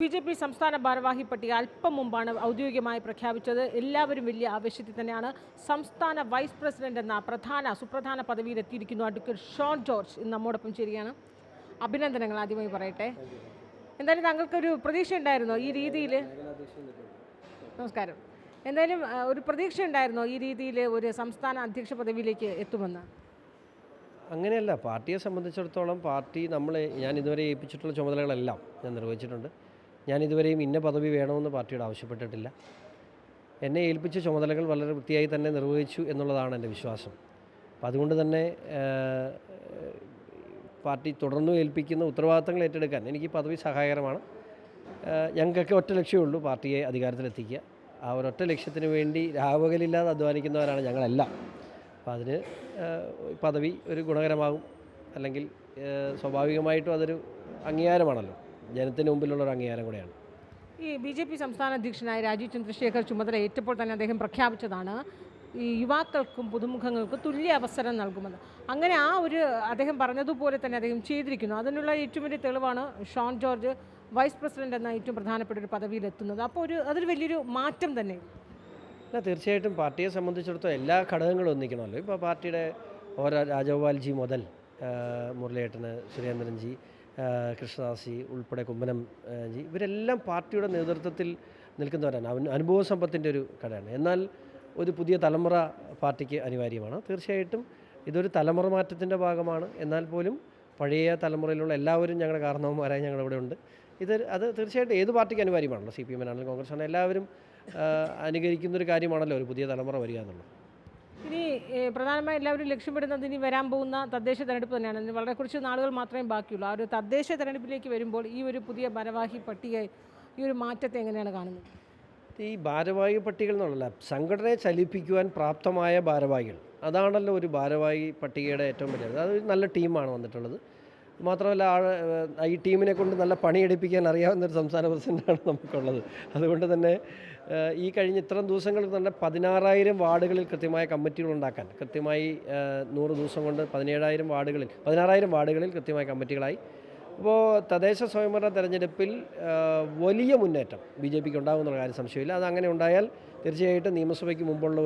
BJP. സംസ്ഥാന ഭാരവാഹി പട്ടിക അല്പം മുമ്പാണ് ഔദ്യോഗികമായി പ്രഖ്യാപിച്ചത്. എല്ലാവരും വലിയ ആവേശത്തിൽ തന്നെയാണ്. സംസ്ഥാന വൈസ് പ്രസിഡന്റ് എന്ന സുപ്രധാന പദവിയിൽ എത്തിയിരിക്കുന്നു അഡ്വക്കേറ്റ് ഷോൺ ജോർജ് ഇന്ന് നമ്മോടൊപ്പം ചേരുകയാണ്. അഭിനന്ദനങ്ങൾ ആദ്യമായി പറയട്ടെ. എന്തായാലും താങ്കൾക്കൊരു പ്രതീക്ഷ ഉണ്ടായിരുന്നോ ഈ രീതിയിൽ? നമസ്കാരം. എന്തായാലും ഒരു പ്രതീക്ഷ ഉണ്ടായിരുന്നോ ഈ രീതിയിൽ ഒരു സംസ്ഥാന അധ്യക്ഷ പദവിയിലേക്ക് എത്തുമെന്ന്? അങ്ങനെയല്ല. പാർട്ടിയെ സംബന്ധിച്ചിടത്തോളം ഞാൻ ഇതുവരെ ഏൽപ്പിച്ചിട്ടുള്ള ചുമതലകളെല്ലാം ഞാൻ നിർവഹിച്ചിട്ടുണ്ട്. ഞാൻ ഇതുവരെയും ഇന്ന പദവി വേണമെന്ന് പാർട്ടിയോട് ആവശ്യപ്പെട്ടിട്ടില്ല. എന്നെ ഏൽപ്പിച്ച ചുമതലകൾ വളരെ വൃത്തിയായി തന്നെ നിർവഹിച്ചു എന്നുള്ളതാണ് എൻ്റെ വിശ്വാസം. അപ്പം അതുകൊണ്ട് തന്നെ പാർട്ടി തുടർന്നും ഏൽപ്പിക്കുന്ന ഉത്തരവാദിത്തങ്ങൾ ഏറ്റെടുക്കാൻ എനിക്ക് പദവി സഹായകരമാണ്. ഞങ്ങൾക്കൊക്കെ ഒറ്റ ലക്ഷ്യമേ ഉള്ളൂ, പാർട്ടിയെ അധികാരത്തിലെത്തിക്കുക. ആ ഒരൊറ്റ ലക്ഷ്യത്തിന് വേണ്ടി രാപകലില്ലാതെ അധ്വാനിക്കുന്നവരാണ് ഞങ്ങളെല്ലാം. അപ്പോൾ അതിന് പദവി ഒരു ഗുണകരമാകും. അല്ലെങ്കിൽ സ്വാഭാവികമായിട്ടും അതൊരു അംഗീകാരമാണല്ലോ, ജനത്തിന് മുമ്പിലുള്ളൊരു അംഗീകാരം കൂടെയാണ്. ഈ ബി.ജെ.പി. സംസ്ഥാന അധ്യക്ഷനായ രാജീവ് ചന്ദ്രശേഖർ ചുമതല ഏറ്റപ്പോൾ തന്നെ അദ്ദേഹം പ്രഖ്യാപിച്ചതാണ് ഈ യുവാക്കൾക്കും പുതുമുഖങ്ങൾക്കും തുല്യ അവസരം നൽകുമെന്ന്. അങ്ങനെ അദ്ദേഹം പറഞ്ഞതുപോലെ തന്നെ അദ്ദേഹം ചെയ്തിരിക്കുന്നു. അതിനുള്ള ഏറ്റവും വലിയ തെളിവാണ് ഷോൺ ജോർജ് വൈസ് പ്രസിഡന്റ് എന്ന ഏറ്റവും പ്രധാനപ്പെട്ട ഒരു പദവിയിലെത്തുന്നത്. അപ്പോൾ അതൊരു വലിയൊരു മാറ്റം തന്നെ. അല്ല, തീർച്ചയായിട്ടും പാർട്ടിയെ സംബന്ധിച്ചിടത്തോളം എല്ലാ ഘടകങ്ങളും ഒന്നിക്കണമല്ലോ. ഇപ്പോൾ പാർട്ടിയുടെ ഓരോ രാജഗോപാൽജി മുതൽ മുരളിയേട്ടന്, സുരേന്ദ്രൻജി, കൃഷ്ണദാസി ഉൾപ്പെടെ കുമ്മനം ജി, ഇവരെല്ലാം പാർട്ടിയുടെ നേതൃത്വത്തിൽ നിൽക്കുന്നവരാണ്. അനുഭവ സമ്പത്തിൻ്റെ ഒരു കടയാണ്. എന്നാൽ ഒരു പുതിയ തലമുറ പാർട്ടിക്ക് അനിവാര്യമാണ്. തീർച്ചയായിട്ടും ഇതൊരു തലമുറ മാറ്റത്തിൻ്റെ ഭാഗമാണ്. എന്നാൽ പോലും പഴയ തലമുറയിലുള്ള എല്ലാവരും ഞങ്ങളുടെ കാരണവന്മാരായി ഞങ്ങളിവിടെ ഉണ്ട്. അത് തീർച്ചയായിട്ടും ഏത് പാർട്ടിക്ക് അനിവാര്യമാണല്ലോ. CPM ആണെങ്കിലും കോൺഗ്രസ് ആണെങ്കിലും എല്ലാവരും അനുകരിക്കുന്നൊരു കാര്യമാണല്ലോ ഒരു പുതിയ തലമുറ വരിക എന്നുള്ളത്. ഇനി പ്രധാനമായും എല്ലാവരും ലക്ഷ്യമിടുന്നത് ഇനി വരാൻ പോകുന്ന തദ്ദേശ തെരഞ്ഞെടുപ്പ് തന്നെയാണ്. ഇതിന് വളരെ കുറച്ച് നാളുകൾ മാത്രമേ ബാക്കിയുള്ളൂ. ആ ഒരു തദ്ദേശ തെരഞ്ഞെടുപ്പിലേക്ക് വരുമ്പോൾ ഈ ഒരു പുതിയ ഭാരവാഹി പട്ടിക ഈ ഒരു മാറ്റത്തെ എങ്ങനെയാണ് കാണുന്നത്? ഈ ഭാരവാഹി പട്ടികകൾ എന്നുള്ള സംഘടനയെ ചലിപ്പിക്കുവാൻ പ്രാപ്തമായ ഭാരവാഹികൾ, അതാണല്ലോ ഒരു ഭാരവാഹി പട്ടികയുടെ ഏറ്റവും വലിയ. അതൊരു നല്ല ടീമാണ് വന്നിട്ടുള്ളത്. മാത്രമല്ല ഈ ടീമിനെ കൊണ്ട് നല്ല പണിയെടുപ്പിക്കാൻ അറിയാവുന്നൊരു സംസ്ഥാന പ്രസിഡൻ്റാണ് നമുക്കുള്ളത്. അതുകൊണ്ട് തന്നെ ഈ കഴിഞ്ഞ ഇത്രയും ദിവസങ്ങളിൽ തന്നെ 16,000 വാർഡുകളിൽ കൃത്യമായ കമ്മിറ്റികൾ ഉണ്ടാക്കാൻ, കൃത്യമായി 100 ദിവസം കൊണ്ട് 16,000 വാർഡുകളിൽ കൃത്യമായ കമ്മിറ്റികളായി. അപ്പോൾ തദ്ദേശ സ്വയംഭരണ തെരഞ്ഞെടുപ്പിൽ വലിയ മുന്നേറ്റം BJPക്ക് ഉണ്ടാകുമെന്നുള്ള കാര്യം സംശയമില്ല. അതങ്ങനെ ഉണ്ടായാൽ തീർച്ചയായിട്ടും നിയമസഭയ്ക്ക് മുമ്പുള്ള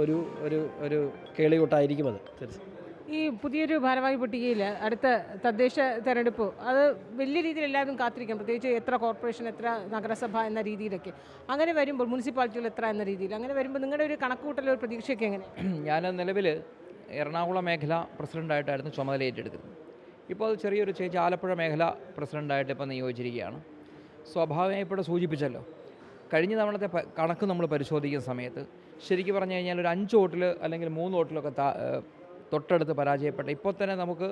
ഒരു കേളികൊട്ടായിരിക്കും അത്. തീർച്ചയായും ഈ പുതിയൊരു ഭാരവാഹി പട്ടികയിൽ അടുത്ത തദ്ദേശ തെരഞ്ഞെടുപ്പ് അത് വലിയ രീതിയിൽ എല്ലാവരും കാത്തിരിക്കും. പ്രത്യേകിച്ച് എത്ര കോർപ്പറേഷൻ, എത്ര നഗരസഭ എന്ന രീതിയിലൊക്കെ. അങ്ങനെ വരുമ്പോൾ മുനിസിപ്പാലിറ്റികൾ എത്ര എന്ന രീതിയിൽ അങ്ങനെ വരുമ്പോൾ നിങ്ങളുടെ ഒരു കണക്കുകൂട്ടൽ, ഒരു പ്രതീക്ഷയൊക്കെ എങ്ങനെ? ഞാൻ നിലവിൽ എറണാകുളം മേഖല പ്രസിഡൻ്റായിട്ടായിരുന്നു ചുമതല ഏറ്റെടുക്കുന്നത്. ഇപ്പോൾ അത് ചെറിയൊരു ചേഞ്ച്, ആലപ്പുഴ മേഖല പ്രസിഡൻ്റായിട്ട് ഇപ്പോൾ നിയോഗിച്ചിരിക്കുകയാണ്. സ്വാഭാവികമായി ഇപ്പോൾ സൂചിപ്പിച്ചല്ലോ, കഴിഞ്ഞ തവണത്തെ കണക്ക് നമ്മൾ പരിശോധിക്കുന്ന സമയത്ത് ശരിക്കും പറഞ്ഞു കഴിഞ്ഞാൽ ഒരു 5 വോട്ടിൽ അല്ലെങ്കിൽ 3 വോട്ടിലൊക്കെ തൊട്ടടുത്ത് പരാജയപ്പെട്ട. ഇപ്പോൾ തന്നെ നമുക്ക്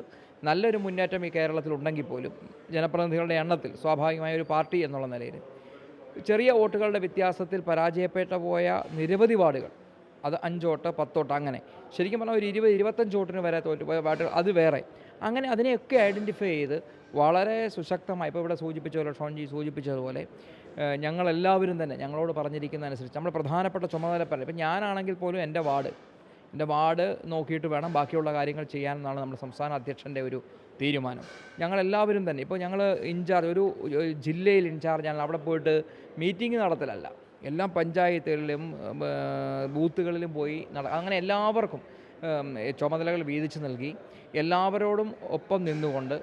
നല്ലൊരു മുന്നേറ്റം ഈ കേരളത്തിലുണ്ടെങ്കിൽ പോലും ജനപ്രതിനിധികളുടെ എണ്ണത്തിൽ സ്വാഭാവികമായ ഒരു പാർട്ടി എന്നുള്ള നിലയിൽ ചെറിയ വോട്ടുകളുടെ വ്യത്യാസത്തിൽ പരാജയപ്പെട്ട പോയ നിരവധി വാർഡുകൾ, അത് 5 വോട്ട് 10 വോട്ട് അങ്ങനെ ശരിക്കും പറഞ്ഞാൽ ഒരു 20-25 വോട്ടിന് വരെ തോറ്റുപോയ വാർഡുകൾ അത് വേറെ. അങ്ങനെ അതിനെയൊക്കെ ഐഡൻറ്റിഫൈ ചെയ്ത് വളരെ സുശക്തമായി ഇപ്പോൾ ഇവിടെ സൂചിപ്പിച്ചതുപോലെ, ഷോൺജി സൂചിപ്പിച്ചതുപോലെ ഞങ്ങളെല്ലാവരും തന്നെ ഞങ്ങളോട് പറഞ്ഞിരിക്കുന്നതനുസരിച്ച് നമ്മൾ പ്രധാനപ്പെട്ട ചുമതല പറയും. ഇപ്പം ഞാനാണെങ്കിൽ പോലും എൻ്റെ വാർഡ് നോക്കിയിട്ട് വേണം ബാക്കിയുള്ള കാര്യങ്ങൾ ചെയ്യാനെന്നാണ് നമ്മുടെ സംസ്ഥാന അധ്യക്ഷൻ്റെ ഒരു തീരുമാനം. ഞങ്ങളെല്ലാവരും തന്നെ ഇപ്പോൾ ഞങ്ങൾ ഒരു ജില്ലയിൽ ഇൻചാർജാണ്. അവിടെ പോയിട്ട് മീറ്റിംഗ് നടത്തലല്ല, എല്ലാ പഞ്ചായത്തുകളിലും ബൂത്തുകളിലും പോയി അങ്ങനെ എല്ലാവർക്കും ചുമതലകൾ വീതിച്ച് നൽകി എല്ലാവരോടും ഒപ്പം നിന്നുകൊണ്ട്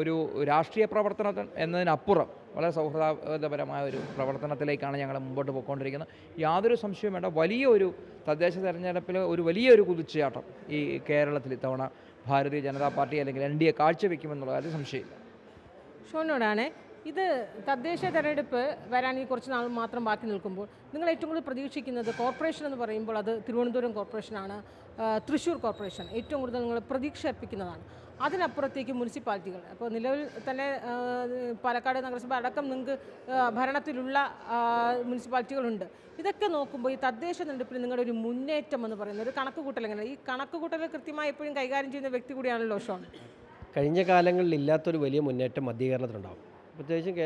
ഒരു രാഷ്ട്രീയ പ്രവർത്തനം എന്നതിനപ്പുറം വളരെ സൗഹൃദപരമായ ഒരു പ്രവർത്തനത്തിലേക്കാണ് ഞങ്ങൾ മുമ്പോട്ട് പോയിക്കൊണ്ടിരിക്കുന്നത്. യാതൊരു സംശയവും വേണ്ട, വലിയൊരു തദ്ദേശ തെരഞ്ഞെടുപ്പിൽ ഒരു വലിയൊരു കുതിച്ചുചാട്ടം ഈ കേരളത്തിൽ ഇത്തവണ ഭാരതീയ ജനതാ പാർട്ടി അല്ലെങ്കിൽ NDA കാഴ്ചവെക്കുമെന്നുള്ള കാര്യം സംശയമില്ല. ഷോനോടാണ് ഇത് തദ്ദേശ തെരഞ്ഞെടുപ്പ് വരാൻ ഈ കുറച്ച് നാൾ മാത്രം ബാക്കി നിൽക്കുമ്പോൾ നിങ്ങൾ ഏറ്റവും കൂടുതൽ പ്രതീക്ഷിക്കുന്നത് കോർപ്പറേഷൻ എന്ന് പറയുമ്പോൾ അത് തിരുവനന്തപുരം കോർപ്പറേഷനാണ്, തൃശ്ശൂർ കോർപ്പറേഷൻ ഏറ്റവും കൂടുതൽ നിങ്ങൾ പ്രതീക്ഷ അർപ്പിക്കുന്നതാണ്. അതിനപ്പുറത്തേക്ക് മുനിസിപ്പാലിറ്റികൾ, അപ്പോൾ നിലവിൽ തന്നെ പാലക്കാട് നഗരസഭ അടക്കം നിങ്ങൾക്ക് ഭരണത്തിലുള്ള മുനിസിപ്പാലിറ്റികളുണ്ട്. ഇതൊക്കെ നോക്കുമ്പോൾ ഈ തദ്ദേശ തെരഞ്ഞെടുപ്പിൽ നിങ്ങളുടെ ഒരു മുന്നേറ്റം എന്ന് പറയുന്നത് ഒരു കണക്കുകൂട്ടൽ എങ്ങനെ? ഈ കണക്കുകൂട്ടൽ കൃത്യമായി എപ്പോഴും കൈകാര്യം ചെയ്യുന്ന വ്യക്തി കൂടിയാണല്ലോ ഷോൺ. കഴിഞ്ഞ കാലങ്ങളിൽ ഇല്ലാത്തൊരു വലിയ മുന്നേറ്റം മധ്യകേരളത്തിലുണ്ടാകും. പ്രത്യേകിച്ചും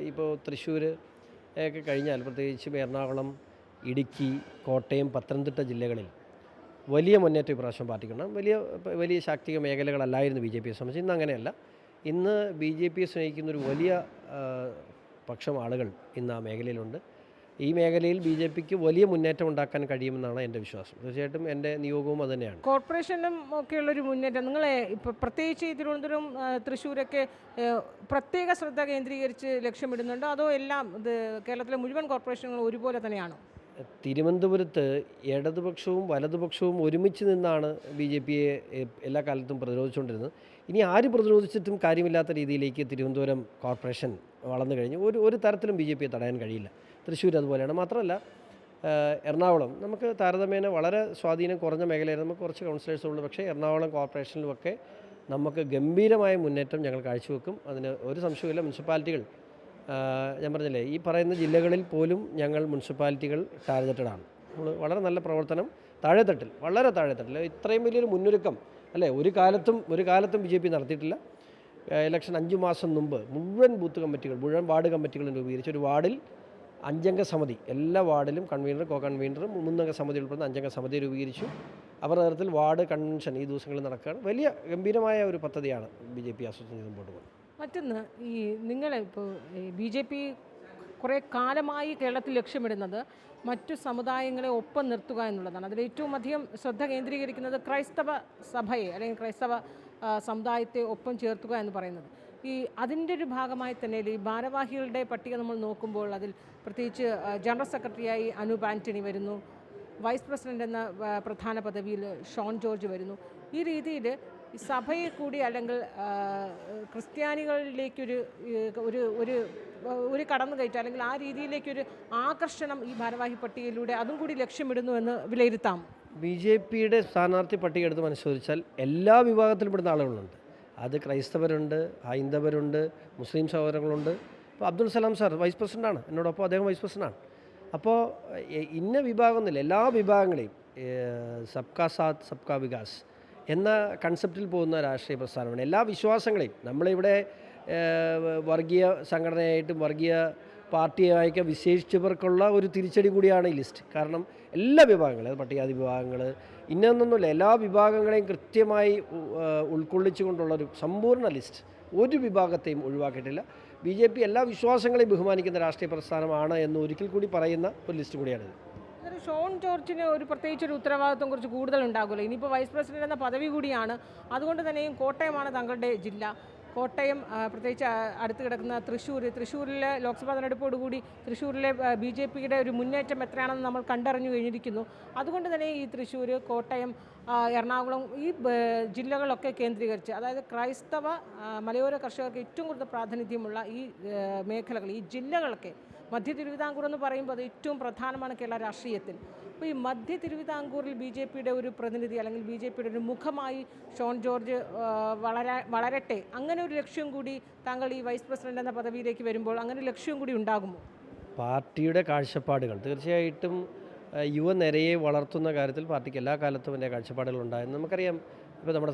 ഇപ്പോൾ തൃശ്ശൂർ ഒക്കെ കഴിഞ്ഞാൽ പ്രത്യേകിച്ചും എറണാകുളം, ഇടുക്കി, കോട്ടയം, പത്തനംതിട്ട ജില്ലകളിൽ വലിയ മുന്നേറ്റം ഇപ്രാവശ്യം പാർട്ടിക്കുണ്ട്. വലിയ ശാക്തിക മേഖലകളല്ലായിരുന്നു BJPയെ സംബന്ധിച്ച്. ഇന്ന് അങ്ങനെയല്ല. ഇന്ന് BJPയെ സ്നേഹിക്കുന്നൊരു വലിയ പക്ഷം ആളുകൾ ഇന്ന് ആ മേഖലയിലുണ്ട്. ഈ മേഖലയിൽ BJPക്ക് വലിയ മുന്നേറ്റം ഉണ്ടാക്കാൻ കഴിയുമെന്നാണ് എൻ്റെ വിശ്വാസം. തീർച്ചയായിട്ടും എൻ്റെ നിയോഗവും അതുതന്നെയാണ്. കോർപ്പറേഷനും ഒക്കെയുള്ളൊരു മുന്നേറ്റം നിങ്ങളെ ഇപ്പോൾ പ്രത്യേകിച്ച് ഈ തിരുവനന്തപുരം തൃശ്ശൂരൊക്കെ പ്രത്യേക ശ്രദ്ധ കേന്ദ്രീകരിച്ച് ലക്ഷ്യമിടുന്നുണ്ടോ, അതോ എല്ലാം ഇത് കേരളത്തിലെ മുഴുവൻ കോർപ്പറേഷനുകളും ഒരുപോലെ തന്നെയാണോ? തിരുവനന്തപുരത്ത് ഇടതുപക്ഷവും വലതുപക്ഷവും ഒരുമിച്ച് നിന്നാണ് BJPയെ എല്ലാ കാലത്തും പ്രതിരോധിച്ചുകൊണ്ടിരുന്നത്. ഇനി ആര് പ്രതിരോധിച്ചിട്ടും കാര്യമില്ലാത്ത രീതിയിലേക്ക് തിരുവനന്തപുരം കോർപ്പറേഷൻ വളർന്നു കഴിഞ്ഞു. ഒരു തരത്തിലും BJPയെ തടയാൻ കഴിയില്ല. തൃശ്ശൂർ അതുപോലെയാണ്. മാത്രമല്ല എറണാകുളം നമുക്ക് താരതമ്യേന വളരെ സ്വാധീനം കുറഞ്ഞ മേഖലയായിരുന്നു. നമുക്ക് കുറച്ച് കൗൺസിലേഴ്സ് ഉള്ളൂ. പക്ഷേ എറണാകുളം കോർപ്പറേഷനിലുമൊക്കെ നമുക്ക് ഗംഭീരമായ മുന്നേറ്റം ഞങ്ങൾ കാഴ്ചവെക്കും. അതിന് ഒരു സംശയവുമില്ല. മുനിസിപ്പാലിറ്റികൾ ഞാൻ പറഞ്ഞില്ലേ, ഈ പറയുന്ന ജില്ലകളിൽ പോലും ഞങ്ങൾ മുനിസിപ്പാലിറ്റികൾ ടാർഗറ്റഡാണ്. നമ്മൾ വളരെ നല്ല പ്രവർത്തനം താഴെത്തട്ടിൽ, വളരെ താഴെത്തട്ടിൽ ഇത്രയും വലിയൊരു മുന്നൊരുക്കം അല്ലേ ഒരു കാലത്തും BJP നടത്തിയിട്ടില്ല. ഇലക്ഷൻ 5 മാസം മുമ്പ് മുഴുവൻ ബൂത്ത് കമ്മിറ്റികൾ, മുഴുവൻ വാർഡ് കമ്മിറ്റികളും രൂപീകരിച്ച് ഒരു വാർഡിൽ 5 അംഗ സമിതി, എല്ലാ വാർഡിലും കൺവീനർ, കോ കൺവീനറും 3 അംഗ സമിതി ഉൾപ്പെടുന്ന 5 അംഗ സമിതി രൂപീകരിച്ചു. അവരുടെ നേതൃത്വത്തിൽ വാർഡ് കൺവെൻഷൻ ഈ ദിവസങ്ങളിൽ നടക്കുകയാണ്. വലിയ ഗംഭീരമായ ഒരു പദ്ധതിയാണ് BJP ആസൂത്രണം ചെയ്ത് മുമ്പോട്ട് പോകുന്നത്. മറ്റൊന്ന്, ഈ നിങ്ങളിപ്പോൾ BJP കുറേ കാലമായി കേരളത്തിൽ ലക്ഷ്യമിടുന്നത് മറ്റു സമുദായങ്ങളെ ഒപ്പം നിർത്തുക എന്നുള്ളതാണ്. അതിൽ ഏറ്റവും അധികം ശ്രദ്ധ കേന്ദ്രീകരിക്കുന്നത് ക്രൈസ്തവ സഭയെ അല്ലെങ്കിൽ ക്രൈസ്തവ സമുദായത്തെ ഒപ്പം ചേർത്തുക എന്ന് പറയുന്നത്. അതിൻ്റെ ഒരു ഭാഗമായി തന്നെ ഈ ഭാരവാഹികളുടെ പട്ടിക നമ്മൾ നോക്കുമ്പോൾ അതിൽ പ്രത്യേകിച്ച് ജനറൽ സെക്രട്ടറിയായി അനൂപ് ആൻ്റണി വരുന്നു, വൈസ് പ്രസിഡൻ്റ് എന്ന പ്രധാന പദവിയിൽ ഷോൺ ജോർജ് വരുന്നു. ഈ രീതിയിൽ സഭയെ കൂടി അല്ലെങ്കിൽ ക്രിസ്ത്യാനികളിലേക്കൊരു ഒരു കടന്നു കയറ്റം അല്ലെങ്കിൽ ആ രീതിയിലേക്കൊരു ആകർഷണം ഈ ഭാരവാഹി പട്ടികയിലൂടെ അതും കൂടി ലക്ഷ്യമിടുന്നു എന്ന് വിലയിരുത്താം. BJPയുടെ സ്ഥാനാർത്ഥി പട്ടിക എടുത്ത് പരിശോധിച്ചാൽ എല്ലാ വിഭാഗത്തിൽപ്പെടുന്ന ആളുകളുണ്ട്. അത് ക്രൈസ്തവരുണ്ട്, ഹൈന്ദവരുണ്ട്, മുസ്ലിം സഹോദരങ്ങളുണ്ട്. ഇപ്പോൾ അബ്ദുൾ സലാം സാർ വൈസ് പ്രസിഡൻ്റാണ്, എന്നോടൊപ്പം അദ്ദേഹം വൈസ് പ്രസിഡൻ്റാണ്. അപ്പോൾ ഇന്ന വിഭാഗമൊന്നുമില്ല, എല്ലാ വിഭാഗങ്ങളെയും സബ്കാ സാത്ത് സബ്കാ വികാസ് എന്ന കൺസെപ്റ്റിൽ പോകുന്ന രാഷ്ട്രീയ പ്രസ്ഥാനമാണ്. എല്ലാ വിശ്വാസങ്ങളെയും നമ്മളിവിടെ വർഗീയ സംഘടനയായിട്ടും വർഗീയ പാർട്ടിയായൊക്കെ വിശേഷിച്ചവർക്കുള്ള ഒരു തിരിച്ചടി കൂടിയാണ് ഈ ലിസ്റ്റ്. കാരണം എല്ലാ വിഭാഗങ്ങളും, പട്ടികജാതി വിഭാഗങ്ങൾ ഇന്നൊന്നുമില്ല, എല്ലാ വിഭാഗങ്ങളെയും കൃത്യമായി ഉൾക്കൊള്ളിച്ചുകൊണ്ടുള്ളൊരു സമ്പൂർണ്ണ ലിസ്റ്റ്, ഒരു വിഭാഗത്തെയും ഒഴിവാക്കിയിട്ടില്ല. BJP എല്ലാ വിശ്വാസങ്ങളെയും ബഹുമാനിക്കുന്ന രാഷ്ട്രീയ പ്രസ്ഥാനമാണ് എന്ന് ഒരിക്കൽ കൂടി പറയുന്ന ഒരു ലിസ്റ്റ് കൂടിയാണിത്. ഷോൺ ജോർജിന് ഒരു പ്രത്യേകിച്ചൊരു ഉത്തരവാദിത്വം കുറച്ച് കൂടുതൽ ഉണ്ടാകുമല്ലോ. ഇനിയിപ്പോൾ വൈസ് പ്രസിഡന്റ് എന്ന പദവി കൂടിയാണ്. അതുകൊണ്ട് തന്നെയും കോട്ടയമാണ് താങ്കളുടെ ജില്ല. കോട്ടയം, പ്രത്യേകിച്ച് അടുത്ത് കിടക്കുന്ന തൃശ്ശൂരിലെ ലോക്സഭാ തെരഞ്ഞെടുപ്പോടുകൂടി തൃശ്ശൂരിലെ BJPയുടെ ഒരു മുന്നേറ്റം എത്രയാണെന്ന് നമ്മൾ കണ്ടറിഞ്ഞു കഴിഞ്ഞിരിക്കുന്നു. അതുകൊണ്ട് തന്നെ ഈ തൃശ്ശൂർ, കോട്ടയം, എറണാകുളം ഈ ജില്ലകളൊക്കെ കേന്ദ്രീകരിച്ച്, അതായത് ക്രൈസ്തവ മലയോര കർഷകർക്ക് ഏറ്റവും കൂടുതൽ പ്രാതിനിധ്യമുള്ള ഈ മേഖലകൾ, ഈ ജില്ലകളൊക്കെ മധ്യ തിരുവിതാംകൂർ എന്ന് പറയുമ്പോൾ അത് ഏറ്റവും പ്രധാനമാണ് കേരള രാഷ്ട്രീയത്തിൽ. അപ്പോൾ ഈ മധ്യ തിരുവിതാംകൂറിൽ BJPയുടെ ഒരു പ്രതിനിധി അല്ലെങ്കിൽ BJPയുടെ ഒരു മുഖമായി ഷോൺ ജോർജ് വളരട്ടെ, അങ്ങനെ ഒരു ലക്ഷ്യം കൂടി താങ്കൾ ഈ വൈസ് പ്രസിഡന്റ് എന്ന പദവിയിലേക്ക് വരുമ്പോൾ അങ്ങനെ ഒരു ലക്ഷ്യം കൂടി ഉണ്ടാകുമോ? പാർട്ടിയുടെ കാഴ്ചപ്പാടുകൾ തീർച്ചയായിട്ടും യുവനിരയെ വളർത്തുന്ന കാര്യത്തിൽ പാർട്ടിക്ക് എല്ലാ കാലത്തും എൻ്റെ കാഴ്ചപ്പാടുകളുണ്ടായിരുന്നു. നമുക്കറിയാം, ഇപ്പോൾ നമ്മുടെ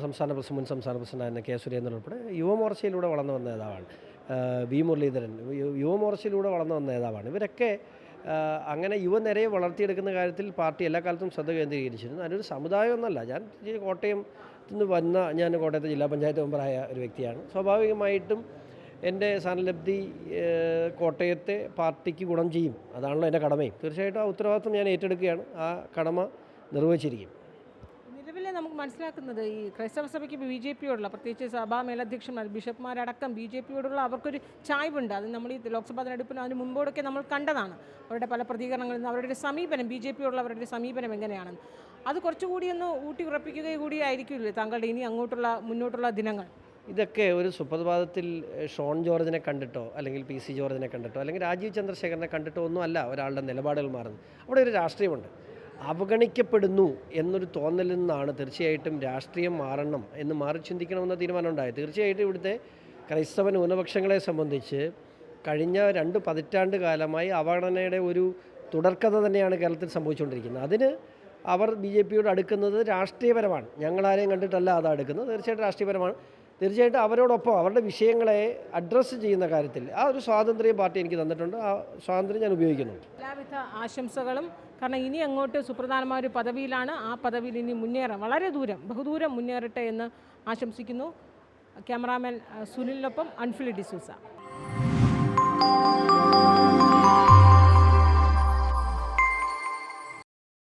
മുൻ സംസ്ഥാന പ്രസിഡന്റായിരുന്ന കെ സുരേന്ദ്രൻ ഉൾപ്പെടെ യുവമോർച്ചയിലൂടെ വളർന്നു വന്ന നേതാവാണ്. വി മുരളീധരൻ യുവമോർച്ചയിലൂടെ വളർന്നു വന്ന നേതാവാണ്. ഇവരൊക്കെ അങ്ങനെ യുവനിരയെ വളർത്തിയെടുക്കുന്ന കാര്യത്തിൽ പാർട്ടി എല്ലാ കാലത്തും ശ്രദ്ധ കേന്ദ്രീകരിച്ചിരുന്നു. അതിനൊരു സമുദായമൊന്നുമല്ല. ഞാൻ കോട്ടയത്തെ ജില്ലാ പഞ്ചായത്ത് മെമ്പറായ ഒരു വ്യക്തിയാണ്. സ്വാഭാവികമായിട്ടും എൻ്റെ സ്ഥാനലബ്ധി കോട്ടയത്തെ പാർട്ടിക്ക് ഗുണം ചെയ്യും. അതാണല്ലോ എൻ്റെ കടമയും. തീർച്ചയായിട്ടും ആ ഉത്തരവാദിത്വം ഞാൻ ഏറ്റെടുക്കുകയാണ്. ആ കടമ നിർവഹിച്ചിരിക്കും. നിലവിലെ നമുക്ക് മനസ്സിലാക്കുന്നത് ഈ ക്രൈസ്തവ സഭയ്ക്ക് BJPയോടുള്ള, പ്രത്യേകിച്ച് സഭാ മേലധ്യക്ഷന്മാർ, ബിഷപ്പ്മാരടക്കം BJPയോടുള്ള അവർക്കൊരു ചായ്വുണ്ട്. അത് നമ്മൾ ഈ ലോക്സഭാ തെരഞ്ഞെടുപ്പിന് അതിന് മുമ്പോടൊക്കെ നമ്മൾ കണ്ടതാണ്. അവരുടെ പല പ്രതികരണങ്ങളിൽ നിന്ന് അവരുടെ ഒരു സമീപനം, BJPയോടുള്ള അവരുടെ ഒരു സമീപനം എങ്ങനെയാണെന്ന് അത് കുറച്ചുകൂടി ഒന്ന് ഊട്ടി ഉറപ്പിക്കുക കൂടിയായിരിക്കില്ലേ താങ്കളുടെ ഇനി മുന്നോട്ടുള്ള ദിനങ്ങൾ? ഇതൊക്കെ ഒരു സുപ്രഭാതത്തിൽ ഷോൺ ജോർജിനെ കണ്ടിട്ടോ അല്ലെങ്കിൽ PC ജോർജിനെ കണ്ടിട്ടോ അല്ലെങ്കിൽ രാജീവ് ചന്ദ്രശേഖരനെ കണ്ടിട്ടോ ഒന്നും അല്ല ഒരാളുടെ നിലപാടുകൾ മാറുന്നത്. അവിടെ ഒരു രാഷ്ട്രീയമുണ്ട്. അവഗണിക്കപ്പെടുന്നു എന്നൊരു തോന്നലിൽ നിന്നാണ് തീർച്ചയായിട്ടും രാഷ്ട്രീയം മാറണം എന്ന് മാറി ചിന്തിക്കണമെന്ന തീരുമാനമുണ്ടായത്. തീർച്ചയായിട്ടും ഇവിടുത്തെ ക്രൈസ്തവ ന്യൂനപക്ഷങ്ങളെ സംബന്ധിച്ച് കഴിഞ്ഞ 2 പതിറ്റാണ്ട് കാലമായി അവഗണനയുടെ ഒരു തുടർക്കഥ തന്നെയാണ് കേരളത്തിൽ സംഭവിച്ചുകൊണ്ടിരിക്കുന്നത്. അതിന് അവർ BJPയോട് അടുക്കുന്നത് രാഷ്ട്രീയപരമാണ്. ഞങ്ങളാരെയും കണ്ടിട്ടല്ല അത് അടുക്കുന്നത്. തീർച്ചയായിട്ടും രാഷ്ട്രീയപരമാണ്. തീർച്ചയായിട്ടും അവരോടൊപ്പം അവരുടെ വിഷയങ്ങളെ അഡ്രസ്സ് ചെയ്യുന്ന കാര്യത്തിൽ ആ ഒരു സ്വാതന്ത്ര്യം പാർട്ടി എനിക്ക് തന്നിട്ടുണ്ട്. ആ സ്വാതന്ത്ര്യം ഞാൻ ഉപയോഗിക്കുന്നുണ്ട്. എല്ലാവിധ ആശംസകളും. കാരണം ഇനി അങ്ങോട്ട് സുപ്രധാനമായ ഒരു പദവിയിലാണ്. ആ പദവിയിൽ ഇനി മുന്നേറാം, വളരെ ബഹുദൂരം മുന്നേറട്ടെ എന്ന് ആശംസിക്കുന്നു. ക്യാമറാമാൻ സുനിലിനൊപ്പം അൻഫിലി ഡിസൂസ.